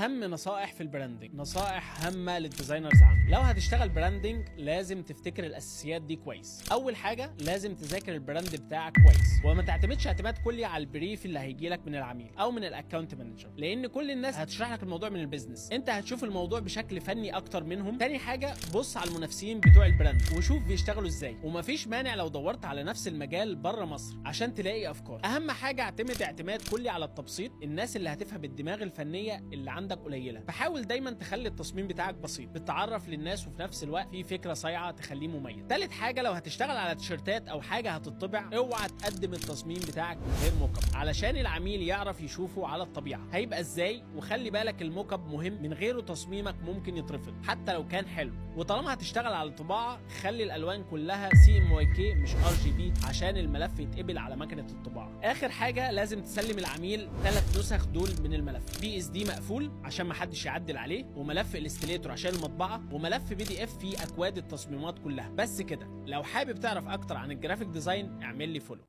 اهم نصائح في البراندنج، نصائح هامه للديزاينرز عندك. لو هتشتغل براندنج لازم تفتكر الاساسيات دي كويس. اول حاجه لازم تذاكر البراند بتاعك كويس، وما تعتمدش اعتماد كلي على البريف اللي هيجي لك من العميل او من الاكونت مانجر، لان كل الناس هتشرح لك الموضوع من البيزنس، انت هتشوف الموضوع بشكل فني اكتر منهم. تاني حاجه بص على المنافسين بتوع البراند وشوف بيشتغلوا ازاي، ومفيش مانع لو دورت على نفس المجال بره مصر عشان تلاقي افكار. اهم حاجه اعتمد اعتماد كلي على التبسيط، الناس اللي هتفهم الدماغ الفنيه اللي عندك قليله، فحاول دايما تخلي التصميم بتاعك بسيط بتتعرف للناس وفي نفس الوقت في فكره صايعه تخليه مميز. ثالث حاجه لو هتشتغل على تيشيرتات او حاجه هتطبع، اوعى تقدم التصميم بتاعك من غير موك اب علشان العميل يعرف يشوفه على الطبيعه هيبقى ازاي. وخلي بالك الموك اب مهم، من غيره تصميمك ممكن يترفض حتى لو كان حلو. وطالما هتشتغل على الطباعه خلي الالوان كلها CMYK مش RGB عشان الملف يتقبل على مكنه الطباعه. اخر حاجه لازم تسلم العميل 3 نسخ دول من الملف، PSD مقفول عشان ما حدش يعدل عليه، وملف الستيليتور عشان المطبعه، وملف PDF فيه اكواد التصميمات كلها. بس كده. لو حابب تعرف اكتر عن الجرافيك ديزاين اعمل لي فولو.